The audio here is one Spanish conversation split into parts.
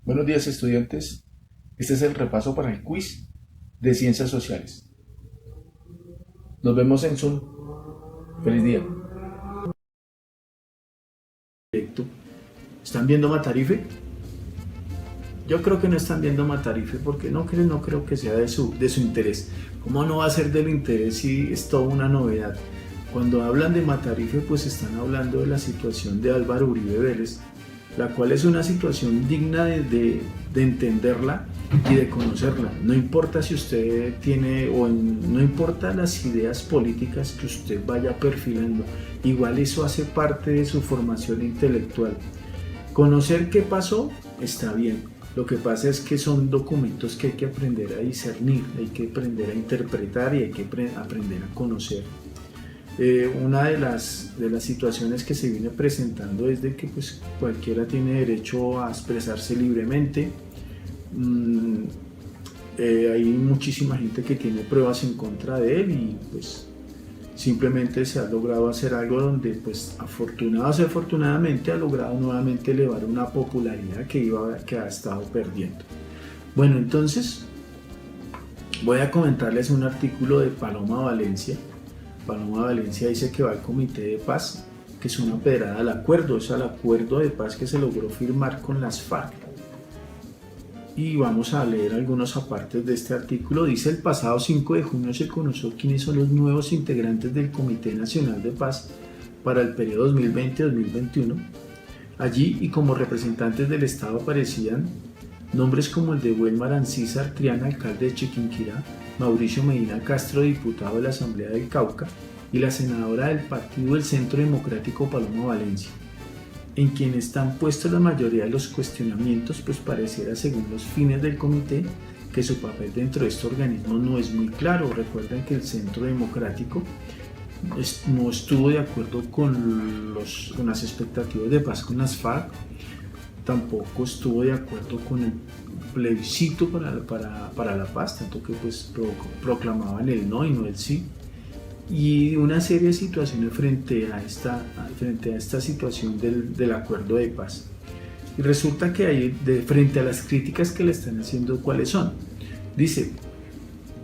Buenos días, estudiantes. Este es el repaso para el quiz de Ciencias Sociales. Nos vemos en Zoom. Feliz día. ¿Están viendo Matarife? Yo creo que no están viendo Matarife porque no creo que sea de su interés. ¿Cómo no va a ser del interés si es toda una novedad? Cuando hablan de Matarife, pues están hablando de la situación de Álvaro Uribe Vélez, la cual es una situación digna de entenderla y de conocerla. No importa si usted tiene, no importa las ideas políticas que usted vaya perfilando, igual eso hace parte de su formación intelectual. Conocer qué pasó está bien. Lo que pasa es que son documentos que hay que aprender a discernir, hay que aprender a interpretar y hay que aprender a conocer. Una de las situaciones que se viene presentando es de que pues, cualquiera tiene derecho a expresarse libremente. Hay muchísima gente que tiene pruebas en contra de él y pues simplemente se ha logrado hacer algo donde pues afortunadamente ha logrado nuevamente elevar una popularidad que ha estado perdiendo. Bueno, entonces voy a comentarles un artículo de Paloma Valencia. Paloma Valencia dice que va al Comité de Paz, que es una pedrada al acuerdo, es al acuerdo de paz que se logró firmar con las FARC. Y vamos a leer algunos apartes de este artículo. Dice: el pasado 5 de junio se conoció quiénes son los nuevos integrantes del Comité Nacional de Paz para el periodo 2020-2021. Allí, y como representantes del Estado, aparecían nombres como el de Wilmar Ancísar Triana, alcalde de Chiquinquirá, Mauricio Medina Castro, diputado de la Asamblea del Cauca, y la senadora del Partido del Centro Democrático, Paloma Valencia, en quien están puestos la mayoría de los cuestionamientos, pues pareciera, según los fines del comité, que su papel dentro de este organismo no es muy claro. Recuerden que el Centro Democrático no estuvo de acuerdo con las expectativas de paz con las FARC, tampoco estuvo de acuerdo con el plebiscito para la paz, tanto que pues proclamaban el no y no el sí, y una serie de situaciones frente a esta situación del acuerdo de paz. Y resulta que frente a las críticas que le están haciendo, ¿cuáles son? Dice,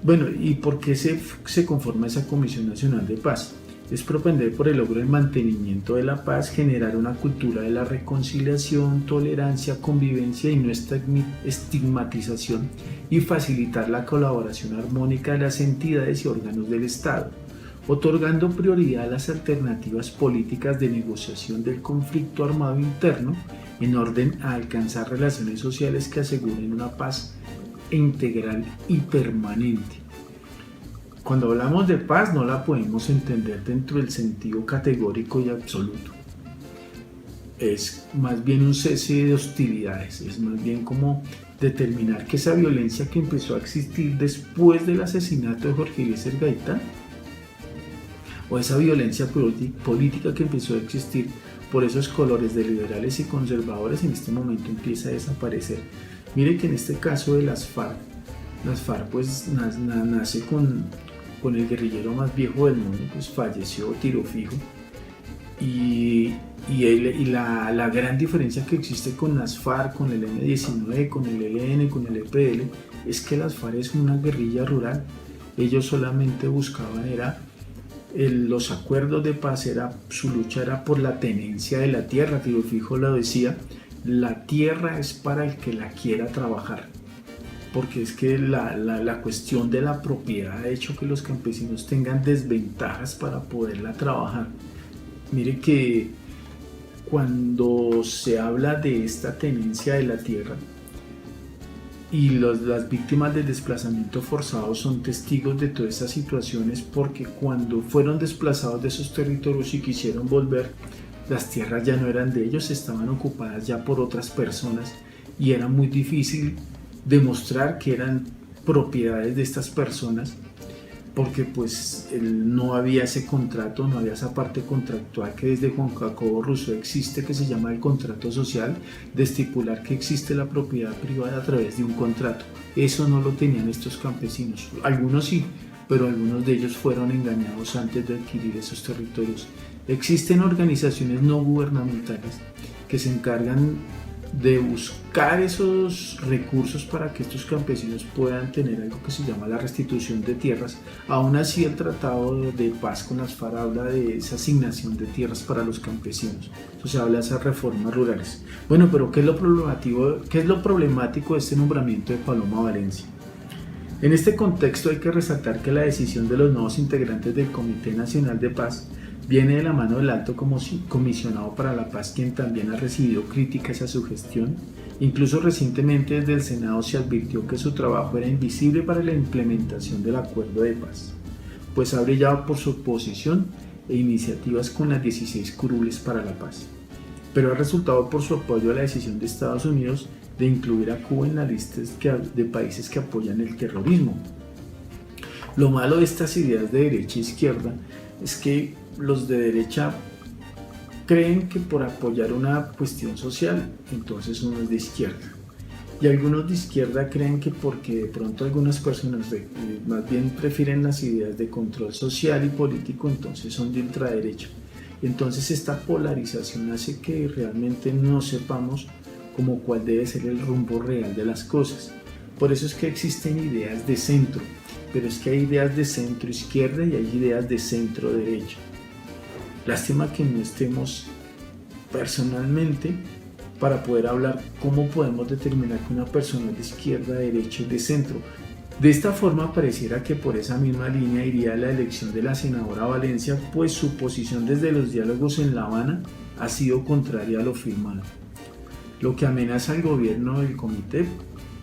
bueno, ¿y por qué se conforma esa Comisión Nacional de Paz? Es propender por el logro del mantenimiento de la paz, generar una cultura de la reconciliación, tolerancia, convivencia y no estigmatización, y facilitar la colaboración armónica de las entidades y órganos del Estado, otorgando prioridad a las alternativas políticas de negociación del conflicto armado interno en orden a alcanzar relaciones sociales que aseguren una paz integral y permanente. Cuando hablamos de paz no la podemos entender dentro del sentido categórico y absoluto. Es más bien un cese de hostilidades, es más bien como determinar que esa violencia que empezó a existir después del asesinato de Jorge Eliezer Gaitán, o esa violencia política que empezó a existir por esos colores de liberales y conservadores, en este momento empieza a desaparecer. Mire que en este caso de las FARC pues nace con el guerrillero más viejo del mundo, pues falleció tiro fijo, y la gran diferencia que existe con las FARC, con el M-19, con el ELN, con el EPL, es que las FARC es una guerrilla rural. Ellos solamente buscaban los acuerdos de paz, su lucha era por la tenencia de la tierra. Tiro fijo lo decía: la tierra es para el que la quiera trabajar, porque es que la cuestión de la propiedad ha hecho que los campesinos tengan desventajas para poderla trabajar. Mire que cuando se habla de esta tenencia de la tierra, y las víctimas del desplazamiento forzado son testigos de todas estas situaciones, porque cuando fueron desplazados de esos territorios y quisieron volver, las tierras ya no eran de ellos, estaban ocupadas ya por otras personas, y era muy difícil demostrar que eran propiedades de estas personas, porque pues no había ese contrato, no había esa parte contractual que desde Juan Jacobo Rousseau existe, que se llama el contrato social, de estipular que existe la propiedad privada a través de un contrato. Eso no lo tenían estos campesinos, algunos sí, pero algunos de ellos fueron engañados antes de adquirir esos territorios. Existen organizaciones no gubernamentales que se encargan de buscar esos recursos para que estos campesinos puedan tener algo que se llama la restitución de tierras. Aún así, el tratado de paz con las FARC habla de esa asignación de tierras para los campesinos. Eso se habla de esas reformas rurales. Bueno, pero ¿qué es lo problemático de este nombramiento de Paloma Valencia? En este contexto hay que resaltar que la decisión de los nuevos integrantes del Comité Nacional de Paz viene de la mano del Alto Comisionado para la Paz, quien también ha recibido críticas a su gestión. Incluso recientemente desde el Senado se advirtió que su trabajo era invisible para la implementación del acuerdo de paz, pues ha brillado por su oposición e iniciativas con las 16 curules para la paz, pero ha resultado por su apoyo a la decisión de Estados Unidos de incluir a Cuba en la lista de países que apoyan el terrorismo. Lo malo de estas ideas de derecha e izquierda es que los de derecha creen que por apoyar una cuestión social, entonces uno es de izquierda. Y algunos de izquierda creen que porque de pronto algunas personas más bien prefieren las ideas de control social y político, entonces son de ultraderecha. Entonces esta polarización hace que realmente no sepamos como cuál debe ser el rumbo real de las cosas. Por eso es que existen ideas de centro, pero es que hay ideas de centro izquierda y hay ideas de centro derecha. Lástima que no estemos personalmente para poder hablar cómo podemos determinar que una persona es de izquierda, derecha y de centro. De esta forma pareciera que por esa misma línea iría la elección de la senadora Valencia, pues su posición desde los diálogos en La Habana ha sido contraria a lo firmado. Lo que amenaza al gobierno del comité,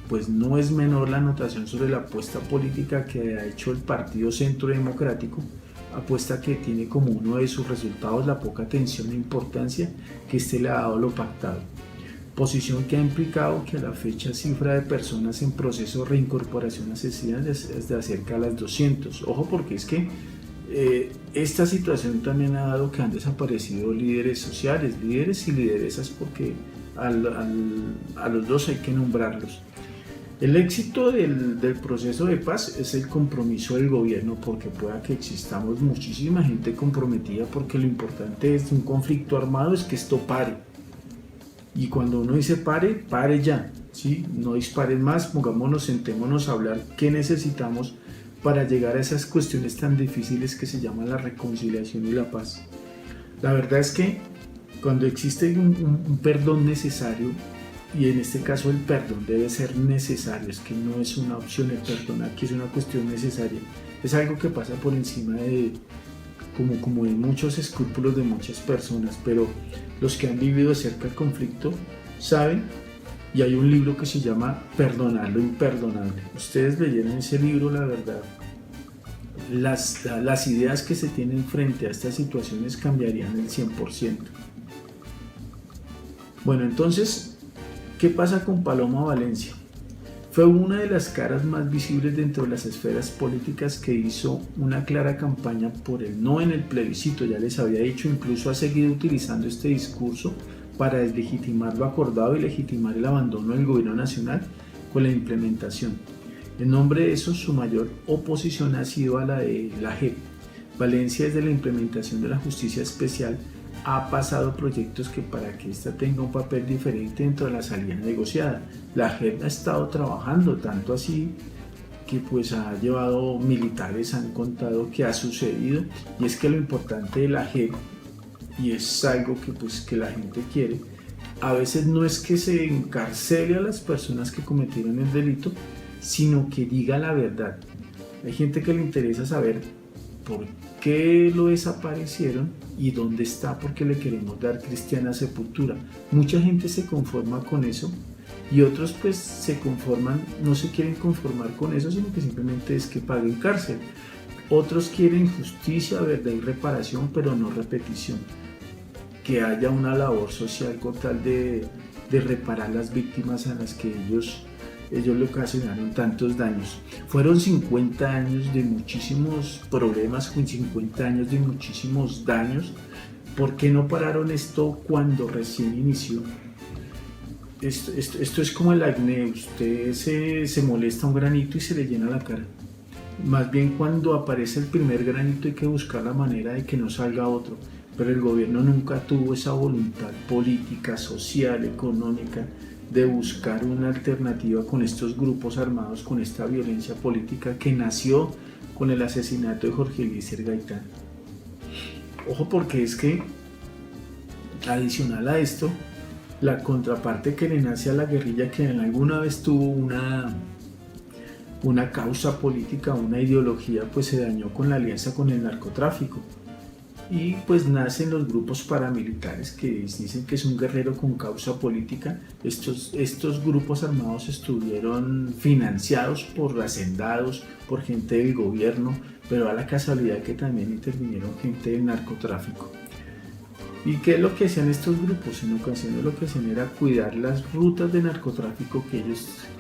pues no es menor la anotación sobre la apuesta política que ha hecho el Partido Centro Democrático, apuesta que tiene como uno de sus resultados la poca atención e importancia que éste le ha dado a lo pactado, posición que ha implicado que a la fecha cifra de personas en proceso de reincorporación asesina es de cerca a las 200. Ojo, porque es que esta situación también ha dado que han desaparecido líderes sociales, líderes y lideresas, porque a los dos hay que nombrarlos. El éxito del proceso de paz es el compromiso del gobierno, porque pueda que existamos muchísima gente comprometida, porque lo importante de un conflicto armado es que esto pare. Y cuando uno dice pare, pare ya, ¿sí? No disparen más, pongámonos, sentémonos a hablar qué necesitamos para llegar a esas cuestiones tan difíciles que se llaman la reconciliación y la paz. La verdad es que cuando existe un perdón necesario, y en este caso el perdón debe ser necesario, es que no es una opción el perdón, aquí es una cuestión necesaria, es algo que pasa por encima de como de muchos escrúpulos de muchas personas, pero los que han vivido de cerca el conflicto saben, y hay un libro que se llama Perdonar lo imperdonable. Ustedes leyeron ese libro, la verdad, las ideas que se tienen frente a estas situaciones cambiarían el 100%. Bueno, entonces, ¿qué pasa con Paloma Valencia? Fue una de las caras más visibles dentro de las esferas políticas que hizo una clara campaña por el no en el plebiscito, ya les había dicho, incluso ha seguido utilizando este discurso para deslegitimar lo acordado y legitimar el abandono del gobierno nacional con la implementación. En nombre de eso, su mayor oposición ha sido a la de la JEP. Valencia, desde la implementación de la justicia especial, ha pasado proyectos que para que ésta tenga un papel diferente dentro de la salida negociada. La JEP ha estado trabajando, tanto así que pues ha llevado militares, han contado que ha sucedido, y es que lo importante de la JEP, y es algo que la gente quiere, a veces no es que se encarcele a las personas que cometieron el delito, sino que diga la verdad. Hay gente que le interesa saber por qué lo desaparecieron y dónde está, porque le queremos dar cristiana sepultura. Mucha gente se conforma con eso y otros pues se conforman, no se quieren conformar con eso, sino que simplemente es que paguen cárcel. Otros quieren justicia, verdad y reparación, pero no repetición. Que haya una labor social con tal de reparar las víctimas a las que ellos le ocasionaron tantos daños. Fueron 50 años de muchísimos problemas, 50 años de muchísimos daños. ¿Por qué no pararon esto cuando recién inició? Esto es como el acné, usted se molesta un granito y se le llena la cara. Más bien cuando aparece el primer granito hay que buscar la manera de que no salga otro. pero el gobierno nunca tuvo esa voluntad política, social, económica de buscar una alternativa con estos grupos armados, con esta violencia política que nació con el asesinato de Jorge Eliezer Gaitán. Ojo, porque es que adicional a esto, la contraparte que le nace a la guerrilla, que en alguna vez tuvo una causa política, una ideología, pues se dañó con la alianza con el narcotráfico. Y pues nacen los grupos paramilitares que dicen que es un guerrero con causa política. Estos grupos armados estuvieron financiados por hacendados, por gente del gobierno, pero a la casualidad que también intervinieron gente del narcotráfico. ¿Y qué es lo que hacían estos grupos? En ocasiones lo que hacían era cuidar las rutas de narcotráfico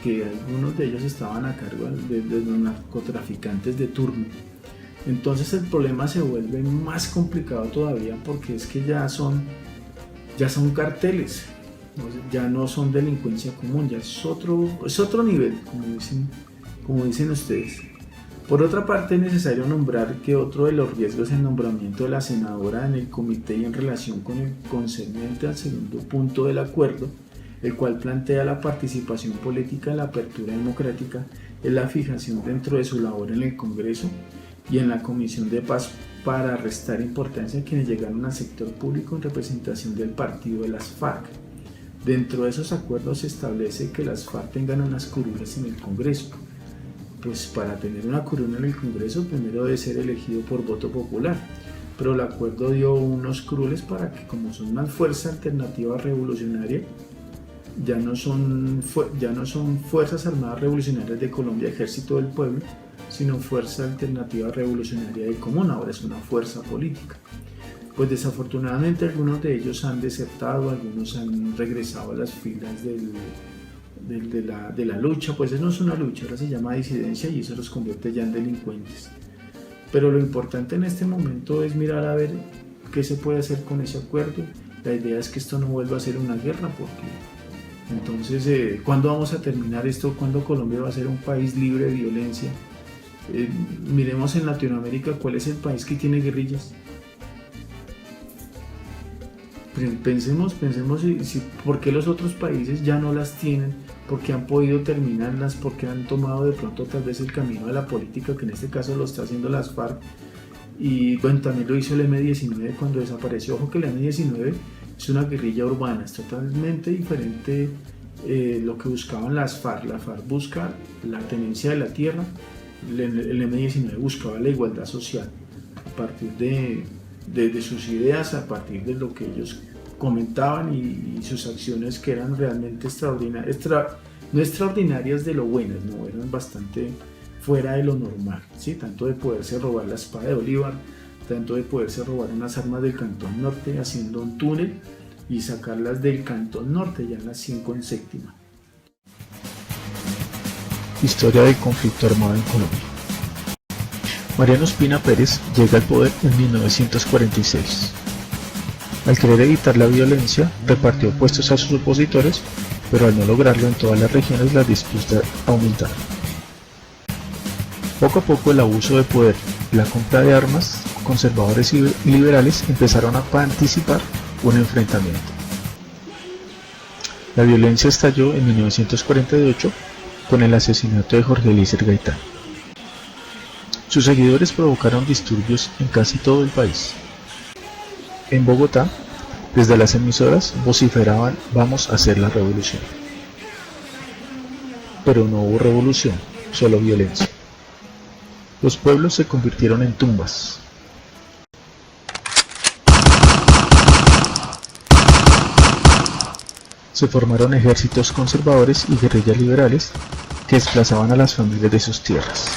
que algunos de ellos estaban a cargo de los narcotraficantes de turno. Entonces el problema se vuelve más complicado todavía, porque es que ya son carteles, ya no son delincuencia común, ya es otro nivel, como dicen ustedes. Por otra parte, es necesario nombrar que otro de los riesgos es el nombramiento de la senadora en el comité y en relación con el concerniente al segundo punto del acuerdo, el cual plantea la participación política en la apertura democrática, es la fijación dentro de su labor en el Congreso y en la Comisión de Paz para restar importancia a quienes llegaron al sector público en representación del partido de las FARC. Dentro de esos acuerdos se establece que las FARC tengan unas curules en el Congreso. Pues para tener una curul en el Congreso primero debe ser elegido por voto popular, pero el acuerdo dio unos curules para que, como son una fuerza alternativa revolucionaria, ya no son Fuerzas Armadas Revolucionarias de Colombia, Ejército del Pueblo, sino Fuerza Alternativa Revolucionaria del Común, ahora es una fuerza política. Pues desafortunadamente algunos de ellos han desertado, algunos han regresado a las filas de la lucha, pues eso no es una lucha, ahora se llama disidencia y eso los convierte ya en delincuentes. Pero lo importante en este momento es mirar a ver qué se puede hacer con ese acuerdo. La idea es que esto no vuelva a ser una guerra, porque entonces, ¿cuándo vamos a terminar esto? ¿Cuándo Colombia va a ser un país libre de violencia? Miremos en Latinoamérica cuál es el país que tiene guerrillas. Pensemos por qué los otros países ya no las tienen, por qué han podido terminarlas, por qué han tomado de pronto tal vez el camino de la política, que en este caso lo está haciendo las FARC. Y bueno, también lo hizo el M-19 cuando desapareció. Ojo que el M-19 es una guerrilla urbana, es totalmente diferente lo que buscaban las FARC. La FARC busca la tenencia de la tierra, el M-19 buscaba la igualdad social a partir de sus ideas, a partir de lo que ellos comentaban y sus acciones, que eran realmente extraordinarias, no extraordinarias de lo buenas, no, eran bastante fuera de lo normal, ¿sí? Tanto de poderse robar la espada de Bolívar, tanto de poderse robar unas armas del Cantón Norte haciendo un túnel y sacarlas del Cantón Norte ya en las 5 en séptima. Historia del conflicto armado en Colombia. Mariano Ospina Pérez llega al poder en 1946. Al querer evitar la violencia, repartió puestos a sus opositores, pero al no lograrlo en todas las regiones las disputas aumentaron. Poco a poco el abuso de poder y la compra de armas, conservadores y liberales empezaron a participar un enfrentamiento. La violencia estalló en 1948 con el asesinato de Jorge Eliezer Gaitán. Sus seguidores provocaron disturbios en casi todo el país. En Bogotá, desde las emisoras vociferaban "Vamos a hacer la revolución". Pero no hubo revolución, solo violencia. Los pueblos se convirtieron en tumbas. Se formaron ejércitos conservadores y guerrillas liberales que desplazaban a las familias de sus tierras.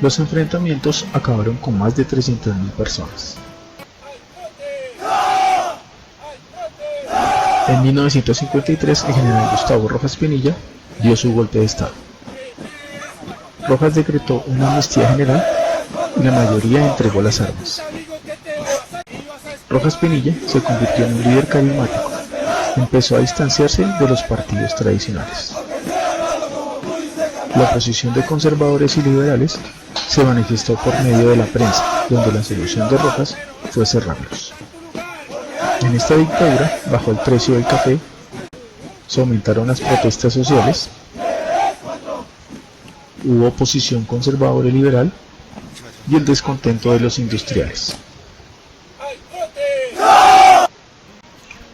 Los enfrentamientos acabaron con más de 300.000 personas. En 1953, el general Gustavo Rojas Pinilla dio su golpe de estado. Rojas decretó una amnistía general y la mayoría entregó las armas. Rojas Pinilla se convirtió en un líder carismático. Empezó a distanciarse de los partidos tradicionales. La oposición de conservadores y liberales se manifestó por medio de la prensa, donde la solución de Rojas fue cerrarlos. En esta dictadura bajó el precio del café, se aumentaron las protestas sociales, hubo oposición conservadora y liberal y el descontento de los industriales.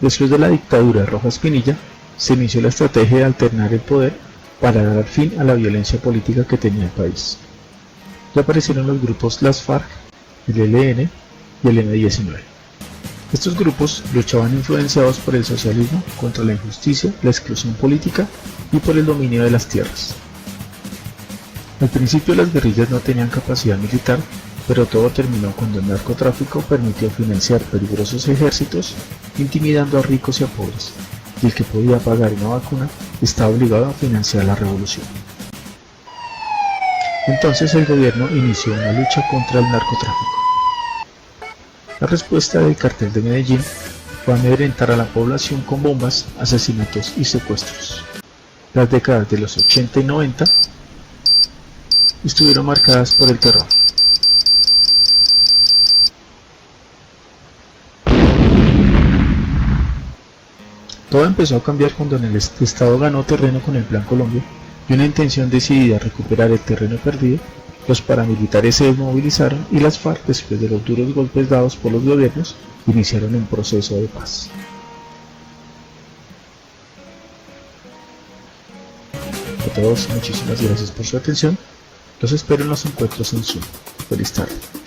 Después de la dictadura de Rojas Pinilla, se inició la estrategia de alternar el poder para dar fin a la violencia política que tenía el país. Ya aparecieron los grupos Las FARC, el ELN y el M-19. Estos grupos luchaban influenciados por el socialismo contra la injusticia, la exclusión política y por el dominio de las tierras. Al principio las guerrillas no tenían capacidad militar, pero todo terminó cuando el narcotráfico permitió financiar peligrosos ejércitos, intimidando a ricos y a pobres, y el que podía pagar una vacuna estaba obligado a financiar la revolución. Entonces el gobierno inició una lucha contra el narcotráfico. La respuesta del cartel de Medellín fue amedrentar a la población con bombas, asesinatos y secuestros. Las décadas de los 80 y 90 estuvieron marcadas por el terror. Todo empezó a cambiar cuando el Estado ganó terreno con el Plan Colombia y una intención decidida a recuperar el terreno perdido. Los paramilitares se desmovilizaron y las FARC, después de los duros golpes dados por los gobiernos, iniciaron un proceso de paz. A todos, muchísimas gracias por su atención. Los espero en los encuentros en Zoom. Feliz tarde.